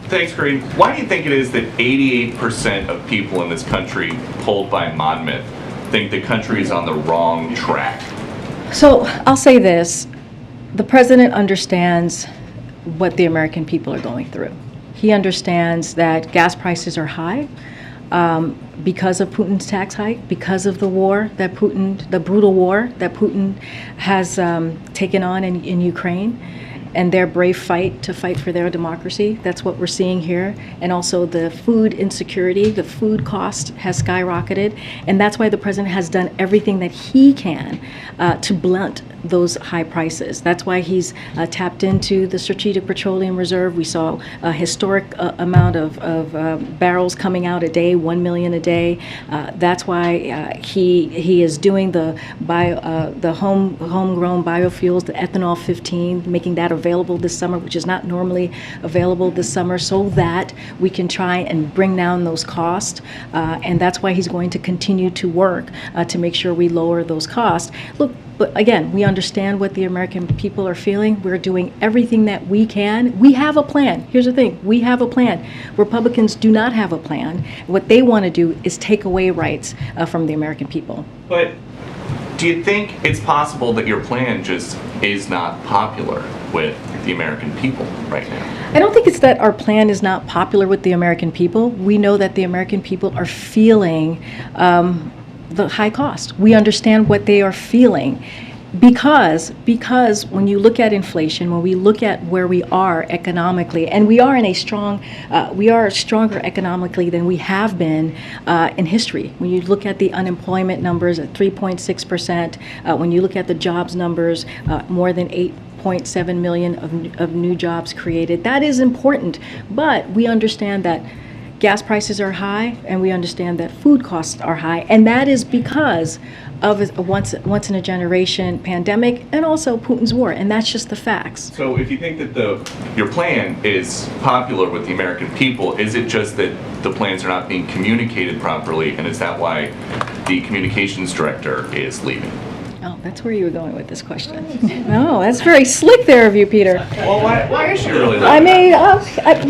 Thanks, Karine. Why do you think it is that 88% of people in this country, polled by Monmouth, think the country is on the wrong track? So I'll say this. The president understands what the American people are going through. He understands that gas prices are high because of Putin's tax hike, because of the war that the brutal war that Putin has taken on in Ukraine, and their brave fight to fight for their democracy. That's what we're seeing here. And also the food insecurity, the food cost has skyrocketed. And that's why the president has done everything that he can to blunt those high prices. That's why he's tapped into the Strategic Petroleum Reserve. We saw a historic amount of barrels coming out a day, 1 million a day. That's why he is doing the homegrown biofuels, the ethanol 15, making that available this summer, which is not normally available this summer, so that we can try and bring down those costs. And that's why he's going to continue to work to make sure we lower those costs. Look, but again, we understand what the American people are feeling. We're doing everything that we can. We have a plan. Here's the thing. We have a plan. Republicans do not have a plan. What they want to do is take away rights from the American people. But do you think it's possible that your plan just is not popular with the American people right now? I don't think it's that our plan is not popular with the American people. We know that the American people are feeling the high cost. We understand what they are feeling because when you look at inflation, when we look at where we are economically, and we are stronger economically than we have been in history. When you look at the unemployment numbers at 3.6%, when you look at the jobs numbers, more than 8.7 million of new jobs created, that is important. But we understand that gas prices are high, and we understand that food costs are high, and that is because of a once in a generation pandemic and also Putin's war, and that's just the facts. So if you think that your plan is popular with the American people, is it just that the plans are not being communicated properly, and is that why the communications director is leaving? Oh, that's where you were going with this question. No, that's very slick there of you, Peter. Well, why is she really leaving? I mean,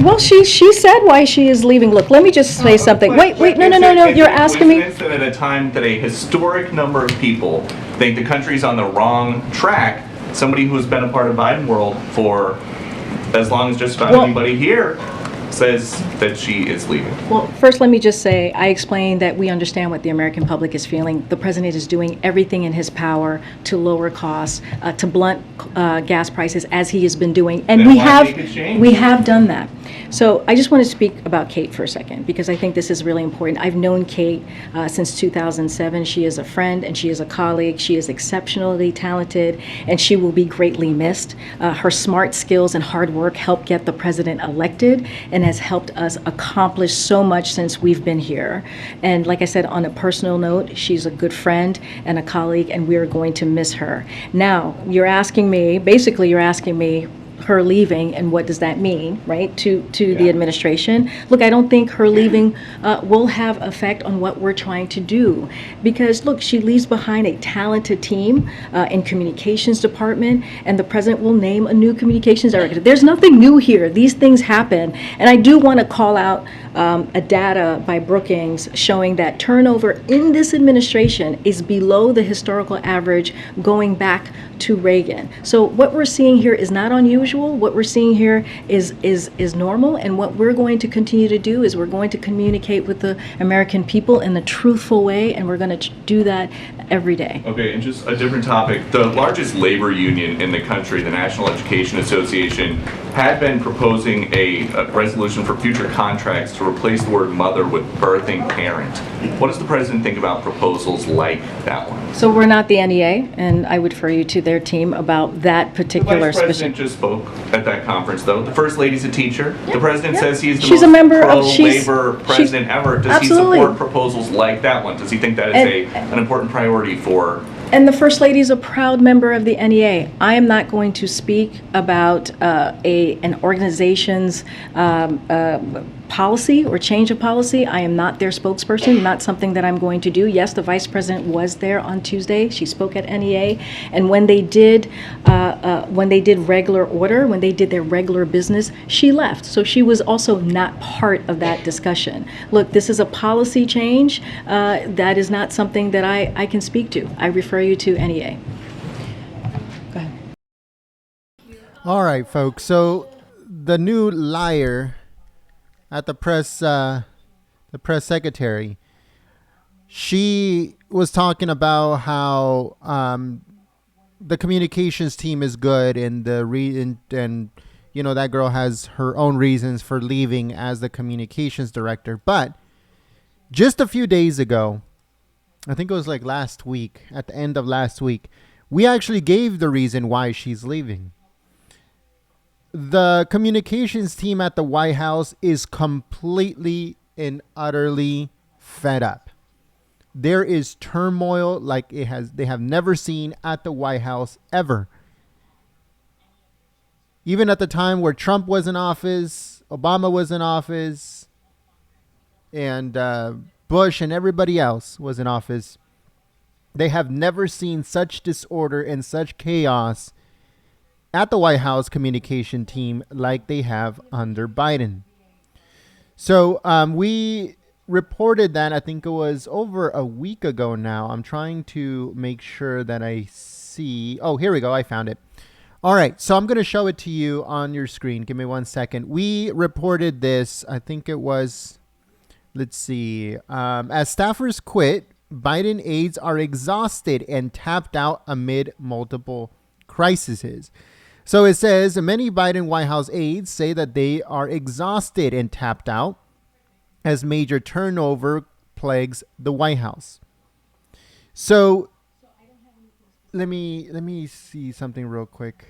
well, she said why she is leaving. Look, let me just say something. Wait, no. You're asking me. That at a time that a historic number of people think the country's on the wrong track, somebody who's been a part of Biden world for as long as just about anybody here says that she is leaving. Well, first let me just say, I explained that we understand what the American public is feeling. The president is doing everything in his power to lower costs, to blunt gas prices, as he has been doing, and we have done that. So I just want to speak about Kate for a second, because I think this is really important. I've known Kate since 2007. She is a friend and she is a colleague. She is exceptionally talented, and she will be greatly missed. Her smart skills and hard work helped get the president elected and has helped us accomplish so much since we've been here. And like I said, on a personal note, she's a good friend and a colleague, and we are going to miss her. Now, you're asking me her leaving, and what does that mean, right, to the administration? Look, I don't think her leaving will have effect on what we're trying to do, because look, she leaves behind a talented team in communications department, and the president will name a new communications director. There's nothing new here. These things happen, and I do want to call out a data by Brookings showing that turnover in this administration is below the historical average going back to Reagan. So what we're seeing here is not unusual. What we're seeing here is normal, and what we're going to continue to do is we're going to communicate with the American people in a truthful way, and we're going to do that every day. Okay, and just a different topic. The largest labor union in the country, the National Education Association, had been proposing a resolution for future contracts to replace the word mother with birthing parent. What does the president think about proposals like that one? So we're not the NEA, and I would refer you to their team about that particular. The vice president just spoke at that conference, though. The first lady's a teacher. Yeah, the president says he's the most pro-labor president ever. Does absolutely. He support proposals like that one? Does he think that is an important priority for? And the First Lady is a proud member of the NEA. I am not going to speak about an organization's policy or change of policy. I am not their spokesperson, not something that I'm going to do. Yes, the vice president was there on Tuesday. She spoke at NEA, and when they did regular order, when they did their regular business, she left. So she was also not part of that discussion. Look, this is a policy change. That is not something that I can speak to. I refer you to NEA. Go ahead. All right, folks. So the new liar at the press secretary, she was talking about how the communications team is good, and that girl has her own reasons for leaving as the communications director. But just a few days ago, I think it was like last week, at the end of last week, we actually gave the reason why she's leaving. The communications team at the White House is completely and utterly fed up. There is turmoil like they have never seen at the White House ever. Even at the time where Trump was in office, Obama was in office, and Bush and everybody else was in office, they have never seen such disorder and such chaos at the White House communication team like they have under Biden. So we reported that, I think it was over a week ago now. I'm trying to make sure that I see. Oh, here we go. I found it. All right. So I'm going to show it to you on your screen. Give me 1 second. We reported this, I think it was, let's see. As staffers quit, Biden aides are exhausted and tapped out amid multiple crises. So it says many Biden White House aides say that they are exhausted and tapped out as major turnover plagues the White House. So let me see something real quick.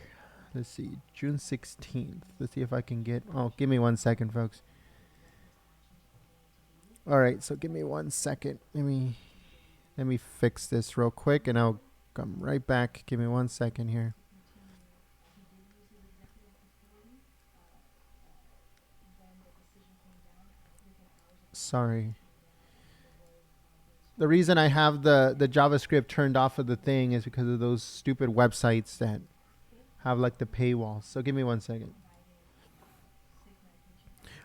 Let's see, June 16th. Let's see if I can get. Oh, give me 1 second, folks. All right, so give me 1 second. Let me fix this real quick, and I'll come right back. Give me 1 second here. Sorry. The reason I have the JavaScript turned off of the thing is because of those stupid websites that have like the paywall. So give me 1 second.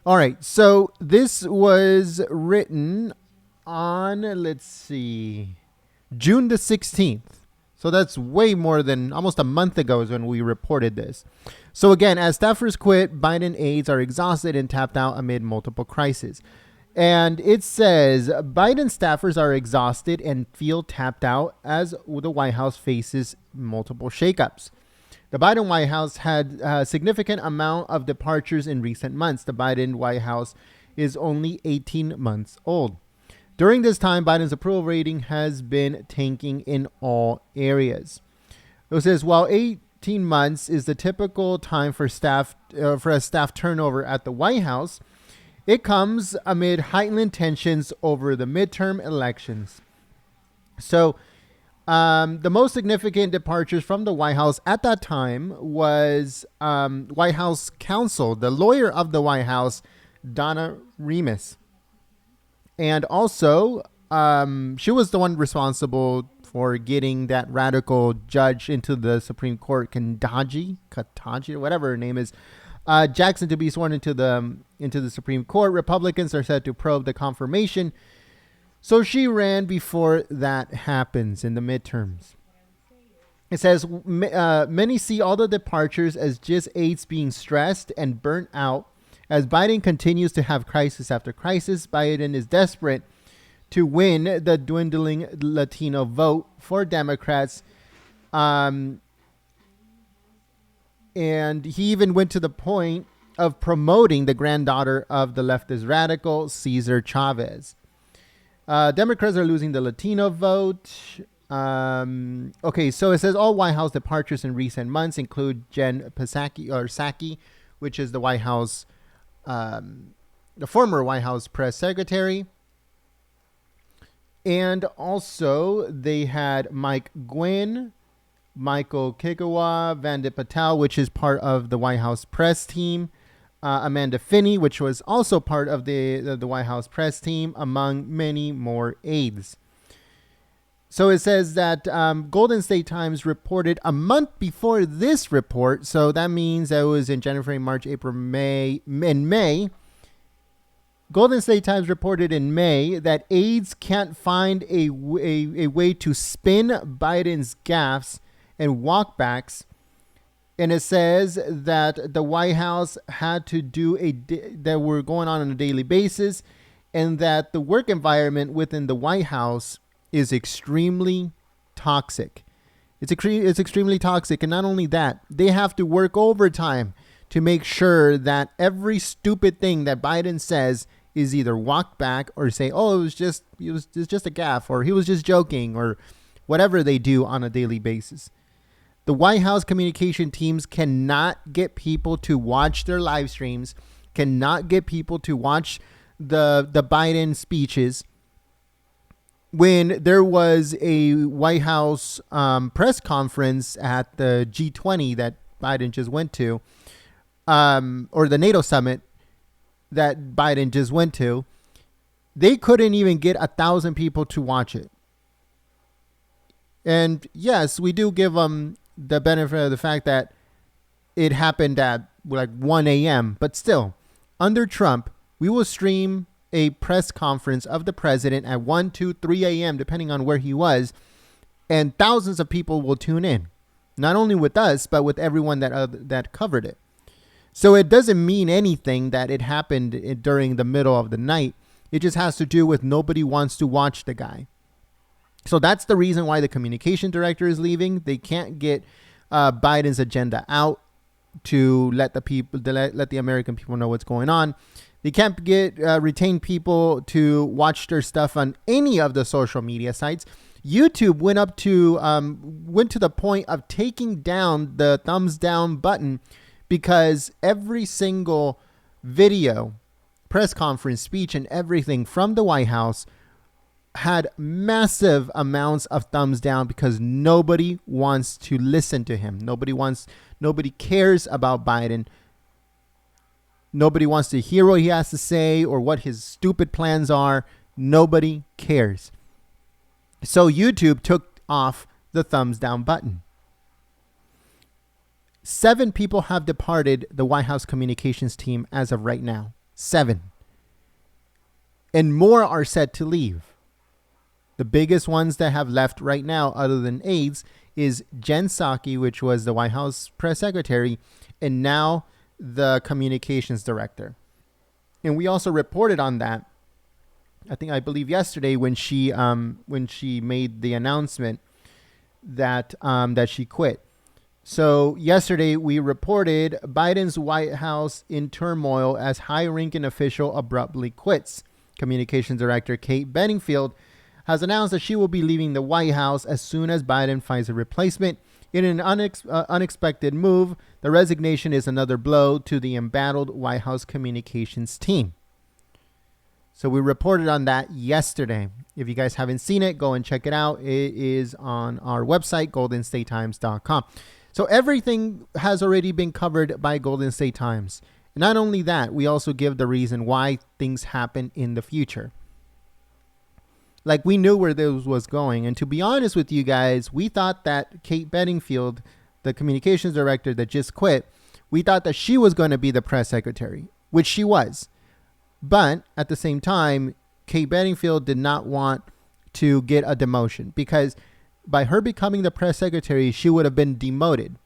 All right. So this was written on, let's see, June the 16th. So that's way more than almost a month ago is when we reported this. So again, as staffers quit, Biden aides are exhausted and tapped out amid multiple crises. And it says Biden staffers are exhausted and feel tapped out as the White House faces multiple shakeups. The Biden White House had a significant amount of departures in recent months. The Biden White House is only 18 months old. During this time, Biden's approval rating has been tanking in all areas. It says while 18 months is the typical time for a staff turnover at the White House, it comes amid heightened tensions over the midterm elections. So the most significant departures from the White House at that time was White House counsel, the lawyer of the White House, Donna Remus. And also, she was the one responsible for getting that radical judge into the Supreme Court, Kataji, or whatever her name is, Jackson, to be sworn into the Supreme Court. Republicans are set to probe the confirmation. So she ran before that happens in the midterms. It says many see all the departures as just aides being stressed and burnt out. As Biden continues to have crisis after crisis, Biden is desperate to win the dwindling Latino vote for Democrats. And he even went to the point of promoting the granddaughter of the leftist radical, Cesar Chavez. Democrats are losing the Latino vote. Okay, so it says all White House departures in recent months include Jen Psaki, which is the White House, the former White House press secretary. And also they had Mike Gwynn, Michael Kikawa, Vandit Patel, which is part of the White House press team. Amanda Finney, which was also part of the White House press team, among many more aides. So it says that Golden State Times reported a month before this report. So that means that it was in January, March, April, May. In May, Golden State Times reported in May that aides can't find a way to spin Biden's gaffes and walkbacks. And it says that the White House had to do that were going on a daily basis, and that the work environment within the White House is extremely toxic. It's extremely toxic. And not only that, they have to work overtime to make sure that every stupid thing that Biden says is either walked back or say, oh, it was just a gaffe, or he was just joking, or whatever they do on a daily basis. The White House communication teams cannot get people to watch their live streams, cannot get people to watch the Biden speeches. When there was a White House press conference at the G20 that Biden just went to, or the NATO summit that Biden just went to, they couldn't even get 1,000 people to watch it. And yes, we do give them the benefit of the fact that it happened at like 1 a.m. But still, under Trump, we will stream a press conference of the president at 1, 2, 3 a.m., depending on where he was, and thousands of people will tune in, not only with us, but with everyone that covered it. So it doesn't mean anything that it happened during the middle of the night. It just has to do with nobody wants to watch the guy. So that's the reason why the communication director is leaving. They can't get Biden's agenda out to let the American people know what's going on. They can't get retain people to watch their stuff on any of the social media sites. YouTube went to the point of taking down the thumbs down button because every single video, press conference, speech, and everything from the White House had massive amounts of thumbs down because nobody wants to listen to him. Nobody cares about Biden. Nobody wants to hear what he has to say or what his stupid plans are. Nobody cares. So YouTube took off the thumbs down button. 7 people have departed the White House communications team as of right now. 7. And more are set to leave. The biggest ones that have left right now, other than aides, is Jen Psaki, which was the White House press secretary, and now the communications director. And we also reported on that, I believe yesterday, when she made the announcement that she quit. So yesterday we reported Biden's White House in turmoil as high-ranking official abruptly quits. Communications director Kate Bedingfield has announced that she will be leaving the White House as soon as Biden finds a replacement. In an unexpected move, the resignation is another blow to the embattled White House communications team. So we reported on that yesterday. If you guys haven't seen it, go and check it out. It is on our website, goldenstatetimes.com. So everything has already been covered by Golden State Times. And not only that, we also give the reason why things happen in the future. Like, we knew where this was going. And to be honest with you guys, we thought that Kate Bedingfield, the communications director that just quit, we thought that she was going to be the press secretary, which she was. But at the same time, Kate Bedingfield did not want to get a demotion because by her becoming the press secretary, she would have been demoted.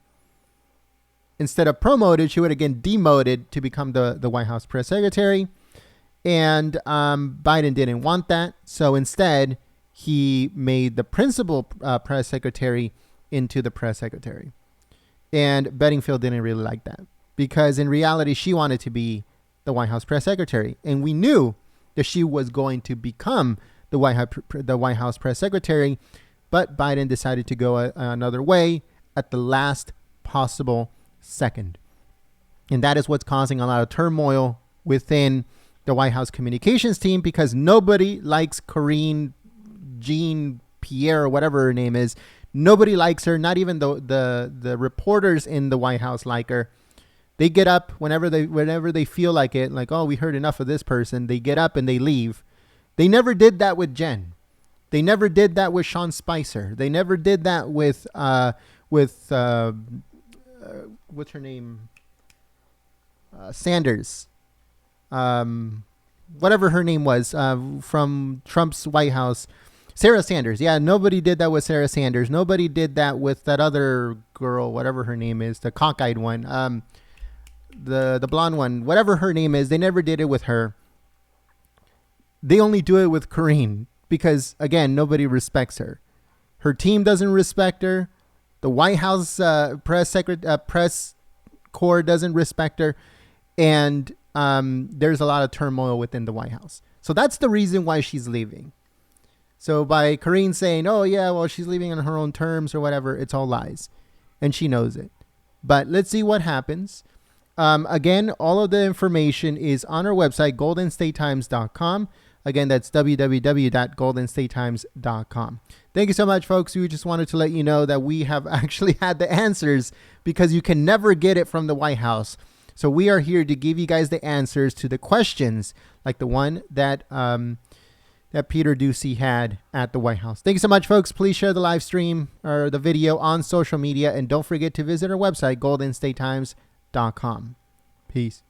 Instead of promoted, she would have been demoted to become the White House press secretary. And Biden didn't want that. So instead, he made the principal press secretary into the press secretary. And Bedingfield didn't really like that because in reality, she wanted to be the White House press secretary. And we knew that she was going to become the White House press secretary. But Biden decided to go another way at the last possible second. And that is what's causing a lot of turmoil within the White House communications team because nobody likes Karine Jean Pierre or whatever her name is. Nobody likes her. Not even the reporters in the White House like her. They get up whenever they feel like it, like, oh, we heard enough of this person. They get up and they leave. They never did that with Jen. They never did that with Sean Spicer. They never did that with what's her name? Sanders. Whatever her name was, from Trump's White House. Sarah Sanders. Yeah, nobody did that with Sarah Sanders. Nobody did that with that other girl, whatever her name is, the cockeyed one. The blonde one, whatever her name is. They never did it with her. They only do it with Karine because, again, nobody respects her. Her team doesn't respect her. The White House press corps doesn't respect her. And there's a lot of turmoil within the White House. So that's the reason why she's leaving. So by Karine saying, oh, yeah, well, she's leaving on her own terms or whatever, it's all lies. And she knows it. But let's see what happens. Again, all of the information is on our website, goldenstatetimes.com. Again, that's www.goldenstatetimes.com. Thank you so much, folks. We just wanted to let you know that we have actually had the answers because you can never get it from the White House. So we are here to give you guys the answers to the questions like the one that that Peter Doocy had at the White House. Thank you so much, folks. Please share the live stream or the video on social media. And don't forget to visit our website, goldenstatetimes.com. Peace.